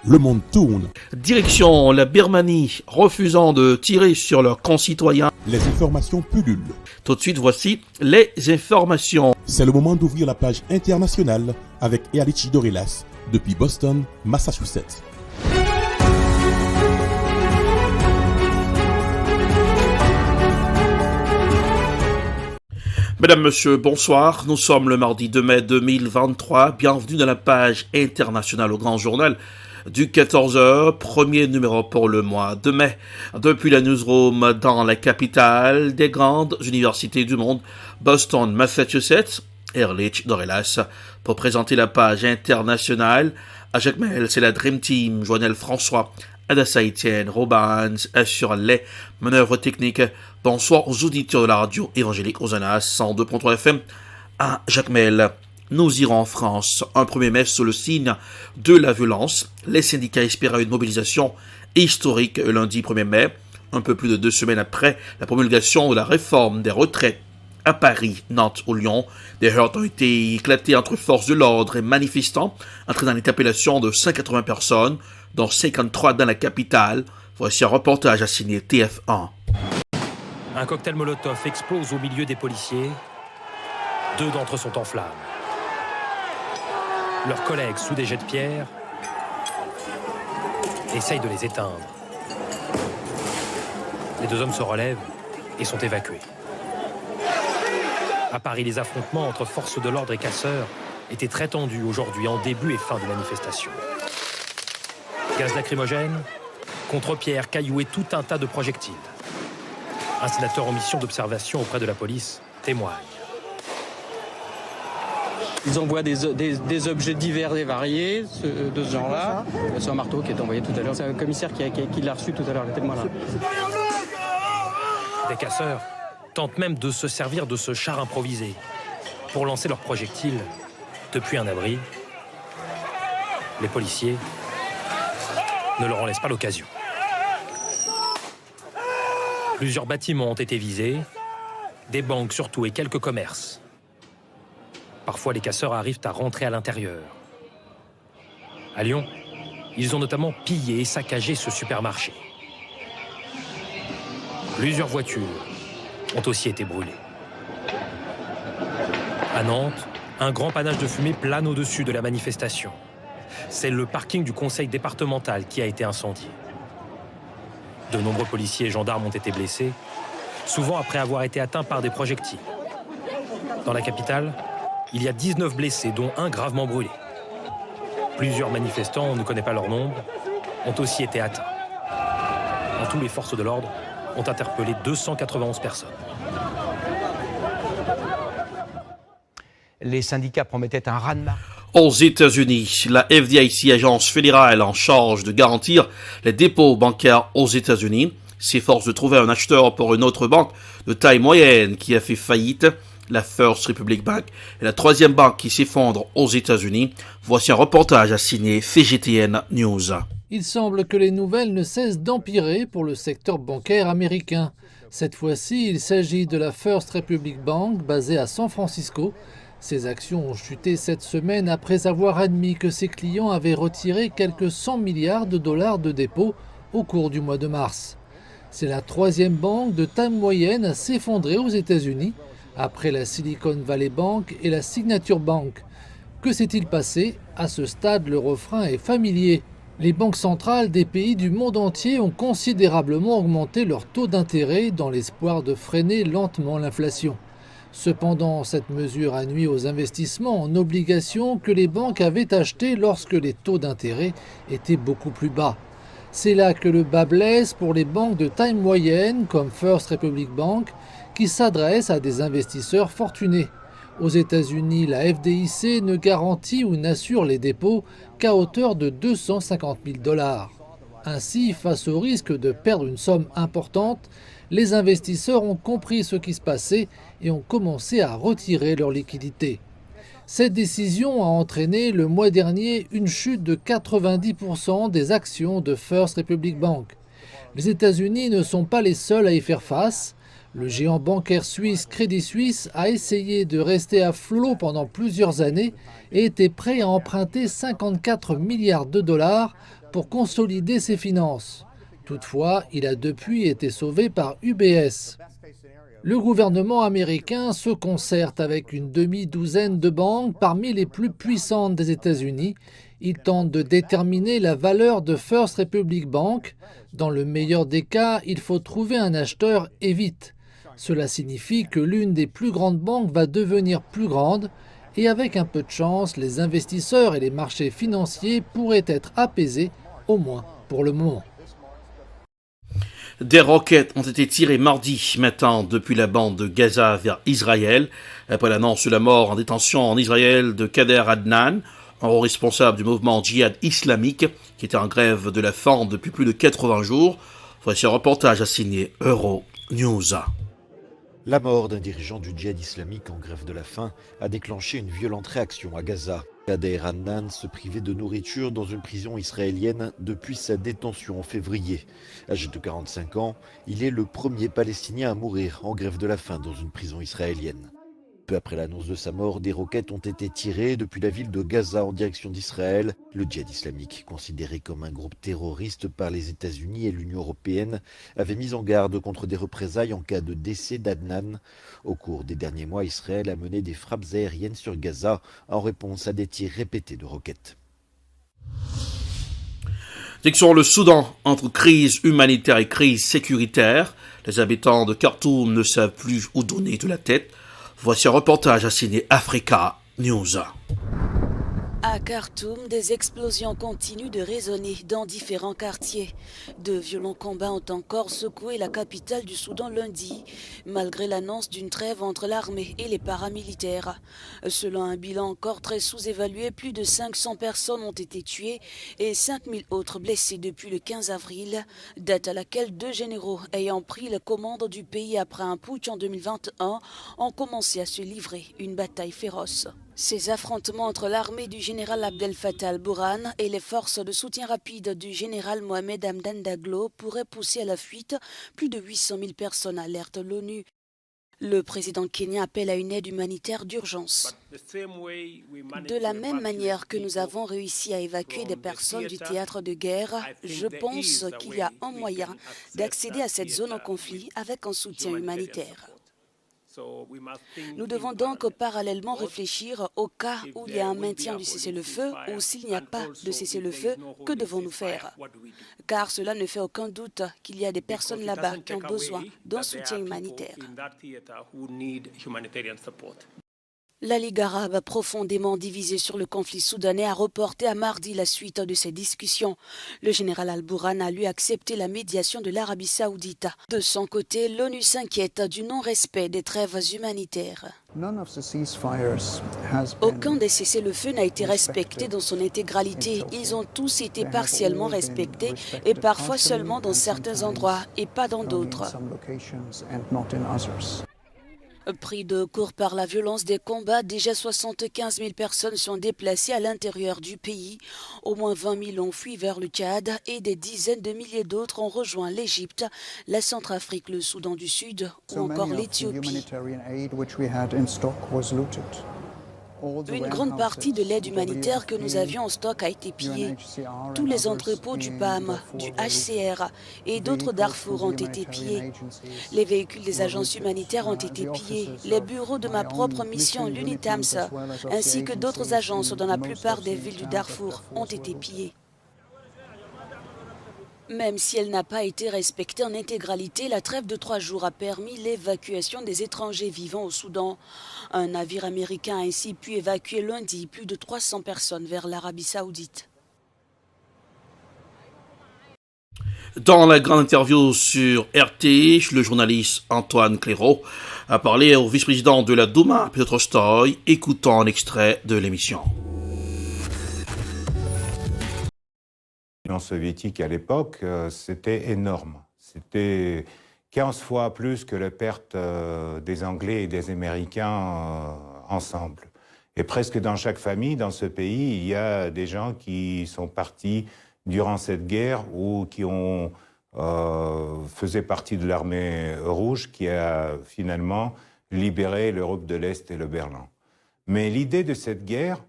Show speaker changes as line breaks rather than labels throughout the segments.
le monde tourne.
Direction la Birmanie, refusant de tirer sur leurs concitoyens.
Les informations pullulent.
Tout de suite, voici les informations.
C'est le moment d'ouvrir la page internationale avec Ealichi Dorelas depuis Boston, Massachusetts.
Mesdames, Messieurs, bonsoir. Nous sommes le mardi 2 mai 2023. Bienvenue dans la page internationale au Grand Journal du 14h, premier numéro pour le mois de mai. Depuis la newsroom dans la capitale des grandes universités du monde, Boston, Massachusetts, Ealichi Dorelas, pour présenter la page internationale. À Jacques Mel, c'est la Dream Team, Joannel François, Adassa Etienne, Robans assure les manœuvres techniques. Bonsoir aux auditeurs de la radio évangélique Hosanna 102.3 FM à Jacques Mel. Nous irons en France un 1er mai sous le signe de la violence. Les syndicats espéraient une mobilisation historique lundi 1er mai, un peu plus de 2 semaines après la promulgation de la réforme des retraites à Paris, Nantes ou Lyon. Des heurts ont été éclatés entre forces de l'ordre et manifestants, entraînant l'interpellation de 180 personnes, dont 53 dans la capitale. Voici un reportage à signer TF1.
Un cocktail Molotov explose au milieu des policiers. 2 d'entre eux sont en flammes. Leurs collègues, sous des jets de pierre, essayent de les éteindre. Les 2 hommes se relèvent et sont évacués. À Paris, les affrontements entre forces de l'ordre et casseurs étaient très tendus aujourd'hui en début et fin de manifestation. Gaz lacrymogène, contre-pierres, cailloux et tout un tas de projectiles. Un sénateur en mission d'observation auprès de la police témoigne.
Ils envoient des objets divers et variés de ce genre-là. C'est un marteau qui est envoyé tout à l'heure. C'est un commissaire qui l'a reçu tout à l'heure, le témoin là.
Des casseurs tentent même de se servir de ce char improvisé pour lancer leurs projectiles depuis un abri. Les policiers ne leur en laissent pas l'occasion. Plusieurs bâtiments ont été visés, des banques surtout et quelques commerces. Parfois, les casseurs arrivent à rentrer à l'intérieur. À Lyon, ils ont notamment pillé et saccagé ce supermarché. Plusieurs voitures ont aussi été brûlées. À Nantes, un grand panache de fumée plane au-dessus de la manifestation. C'est le parking du conseil départemental qui a été incendié. De nombreux policiers et gendarmes ont été blessés, souvent après avoir été atteints par des projectiles. Dans la capitale, il y a 19 blessés, dont un gravement brûlé. Plusieurs manifestants, on ne connaît pas leur nombre, ont aussi été atteints. En tout, les forces de l'ordre ont interpellé 291 personnes.
Les syndicats promettaient un raz-de-marée.
Aux États-Unis, la FDIC, agence fédérale en charge de garantir les dépôts bancaires aux États-Unis, s'efforce de trouver un acheteur pour une autre banque de taille moyenne qui a fait faillite. La First Republic Bank est la 3e banque qui s'effondre aux États-Unis. Voici un reportage à signer CGTN News.
Il semble que les nouvelles ne cessent d'empirer pour le secteur bancaire américain. Cette fois-ci, il s'agit de la First Republic Bank basée à San Francisco. Ses actions ont chuté cette semaine après avoir admis que ses clients avaient retiré quelques 100 milliards de dollars de dépôts au cours du mois de mars. C'est la 3e banque de taille moyenne à s'effondrer aux États-Unis, après la Silicon Valley Bank et la Signature Bank. Que s'est-il passé? À ce stade, le refrain est familier. Les banques centrales des pays du monde entier ont considérablement augmenté leur taux d'intérêt dans l'espoir de freiner lentement l'inflation. Cependant, cette mesure a nui aux investissements en obligations que les banques avaient achetés lorsque les taux d'intérêt étaient beaucoup plus bas. C'est là que le bât blesse pour les banques de taille moyenne comme First Republic Bank qui s'adressent à des investisseurs fortunés. Aux États-Unis, la FDIC ne garantit ou n'assure les dépôts qu'à hauteur de 250 000 $. Ainsi, face au risque de perdre une somme importante, les investisseurs ont compris ce qui se passait et ont commencé à retirer leurs liquidités. Cette décision a entraîné le mois dernier une chute de 90% des actions de First Republic Bank. Les États-Unis ne sont pas les seuls à y faire face. Le géant bancaire suisse Credit Suisse a essayé de rester à flot pendant plusieurs années et était prêt à emprunter 54 milliards de dollars pour consolider ses finances. Toutefois, il a depuis été sauvé par UBS. Le gouvernement américain se concerte avec une demi-douzaine de banques parmi les plus puissantes des États-Unis. Il tente de déterminer la valeur de First Republic Bank. Dans le meilleur des cas, il faut trouver un acheteur et vite. Cela signifie que l'une des plus grandes banques va devenir plus grande et avec un peu de chance, les investisseurs et les marchés financiers pourraient être apaisés, au moins pour le moment.
Des roquettes ont été tirées mardi matin depuis la bande de Gaza vers Israël, après l'annonce de la mort en détention en Israël de Kader Adnan, un haut responsable du mouvement djihad islamique qui était en grève de la faim depuis plus de 80 jours. Voici un reportage à signer Euronews.
La mort d'un dirigeant du djihad islamique en grève de la faim a déclenché une violente réaction à Gaza. Kader Adnan se privait de nourriture dans une prison israélienne depuis sa détention en février. Âgé de 45 ans, il est le premier Palestinien à mourir en grève de la faim dans une prison israélienne. Peu après l'annonce de sa mort, des roquettes ont été tirées depuis la ville de Gaza en direction d'Israël. Le djihad islamique, considéré comme un groupe terroriste par les États-Unis et l'Union européenne, avait mis en garde contre des représailles en cas de décès d'Adnan. Au cours des derniers mois, Israël a mené des frappes aériennes sur Gaza en réponse à des tirs répétés de roquettes.
Direction le Soudan, entre crise humanitaire et crise sécuritaire, les habitants de Khartoum ne savent plus où donner de la tête. Voici un reportage à signer Africa News.
À Khartoum, des explosions continuent de résonner dans différents quartiers. De violents combats ont encore secoué la capitale du Soudan lundi, malgré l'annonce d'une trêve entre l'armée et les paramilitaires. Selon un bilan encore très sous-évalué, plus de 500 personnes ont été tuées et 5000 autres blessées depuis le 15 avril, date à laquelle 2 généraux ayant pris la commande du pays après un putsch en 2021 ont commencé à se livrer une bataille féroce. Ces affrontements entre l'armée du général Abdel Fattah al-Burhan et les forces de soutien rapide du général Mohamed Hamdan Daglo pourraient pousser à la fuite plus de 800 000 personnes, alerte l'ONU. Le président kenyan appelle à une aide humanitaire d'urgence. De la même manière que nous avons réussi à évacuer des personnes du théâtre de guerre, je pense qu'il y a un moyen d'accéder à cette zone en conflit avec un soutien humanitaire. Nous devons donc parallèlement réfléchir au cas où il y a un maintien du cessez-le-feu ou s'il n'y a pas de cessez-le-feu, que devons-nous faire? Car cela ne fait aucun doute qu'il y a des personnes là-bas qui ont besoin d'un soutien humanitaire. La Ligue arabe, profondément divisée sur le conflit soudanais, a reporté à mardi la suite de ces discussions. Le général al-Burhan a lui accepté la médiation de l'Arabie saoudite. De son côté, l'ONU s'inquiète du non-respect des trêves humanitaires. Aucun des cessez-le-feu n'a été respecté dans son intégralité. Ils ont tous été partiellement respectés et parfois seulement dans certains endroits et pas dans d'autres. Pris de court par la violence des combats, déjà 75 000 personnes sont déplacées à l'intérieur du pays. Au moins 20 000 ont fui vers le Tchad et des dizaines de milliers d'autres ont rejoint l'Égypte, la Centrafrique, le Soudan du Sud ou encore l'Éthiopie. Une grande partie de l'aide humanitaire que nous avions en stock a été pillée. Tous les entrepôts du PAM, du HCR et d'autres Darfour ont été pillés. Les véhicules des agences humanitaires ont été pillés. Les bureaux de ma propre mission, l'UNITAMS, ainsi que d'autres agences dans la plupart des villes du Darfour ont été pillées. Même si elle n'a pas été respectée en intégralité, la trêve de 3 jours a permis l'évacuation des étrangers vivant au Soudan. Un navire américain a ainsi pu évacuer lundi plus de 300 personnes vers l'Arabie saoudite.
Dans la grande interview sur RT, le journaliste Antoine Clairaut a parlé au vice-président de la Douma, Piotr Stoï. Écoutons un extrait de l'émission.
L'Union soviétique à l'époque, c'était énorme. C'était 15 fois plus que la perte des Anglais et des Américains ensemble. Et presque dans chaque famille, dans ce pays, il y a des gens qui sont partis durant cette guerre ou qui faisaient partie de l'armée rouge qui a finalement libéré l'Europe de l'Est et le Berlin. Mais l'idée de cette guerre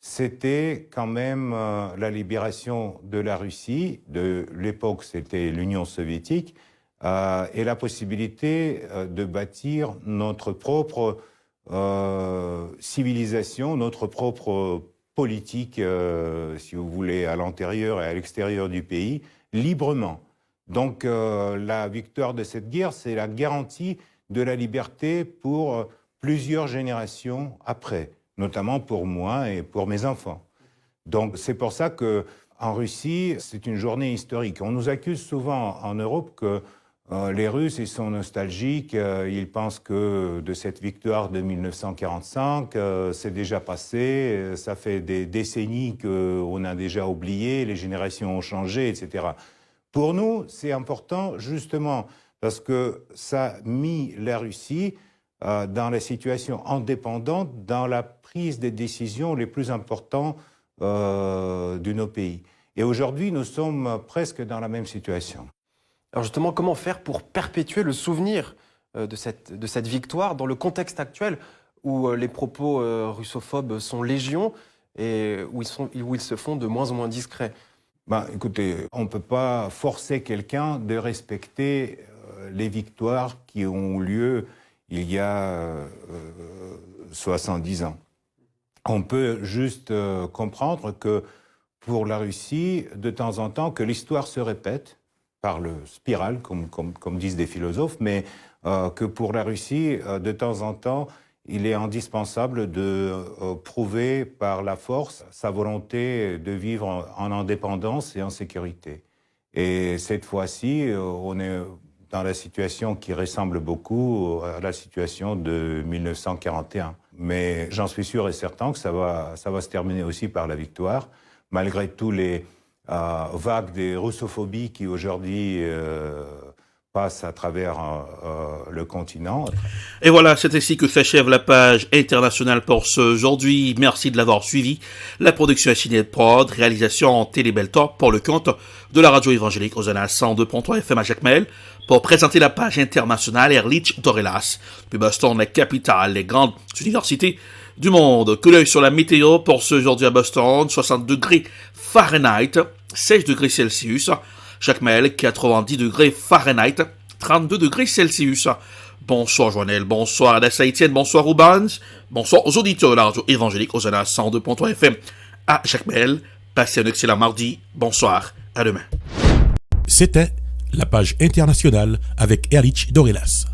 c'était quand même la libération de la Russie, de l'époque c'était l'Union soviétique, et la possibilité de bâtir notre propre civilisation, notre propre politique, si vous voulez, à l'intérieur et à l'extérieur du pays, librement. Donc la victoire de cette guerre, c'est la garantie de la liberté pour plusieurs générations après, notamment pour moi et pour mes enfants. Donc c'est pour ça qu'en Russie, c'est une journée historique. On nous accuse souvent en Europe que les Russes, ils sont nostalgiques, ils pensent que de cette victoire de 1945, c'est déjà passé, ça fait des décennies qu'on a déjà oublié, les générations ont changé, etc. Pour nous, c'est important justement parce que ça a mis la Russie dans la situation indépendante, dans la prise des décisions les plus importantes de nos pays. Et aujourd'hui, nous sommes presque dans la même situation.
Alors justement, comment faire pour perpétuer le souvenir de cette victoire dans le contexte actuel où les propos russophobes sont légion et où ils se font de moins en moins discrets?
Écoutez, on ne peut pas forcer quelqu'un de respecter les victoires qui ont lieu il y a 70 ans. On peut juste comprendre que pour la Russie, de temps en temps, que l'histoire se répète par le spirale, comme disent des philosophes, mais que pour la Russie, de temps en temps, il est indispensable de prouver par la force sa volonté de vivre en indépendance et en sécurité. Et cette fois-ci, on est dans la situation qui ressemble beaucoup à la situation de 1941. Mais j'en suis sûr et certain que ça va se terminer aussi par la victoire, malgré tous les vagues de russophobie qui aujourd'hui passe à travers le continent.
Et voilà, c'est ainsi que s'achève la page internationale pour ce aujourd'hui. Merci de l'avoir suivi. La production est signée de Prod, réalisation Télébeltor pour le compte de la radio évangélique Hosanna 102.3 FM à Jacmel. Pour présenter la page internationale, Erlich Dorelas, puis Boston, la capitale, les grandes universités du monde. Coup d'œil sur la météo pour ce aujourd'hui à Boston, 60 degrés Fahrenheit, 16 degrés Celsius. Jacmel, 90 degrés Fahrenheit, 32 degrés Celsius. Bonsoir Joannel, bonsoir Adassa Etienne, bonsoir Rubans, bonsoir aux auditeurs de la radio évangélique Hosanna 102.3 FM à Jacmel. Passez un excellent mardi, bonsoir, à demain.
C'était la page internationale avec Erlich Dorelas.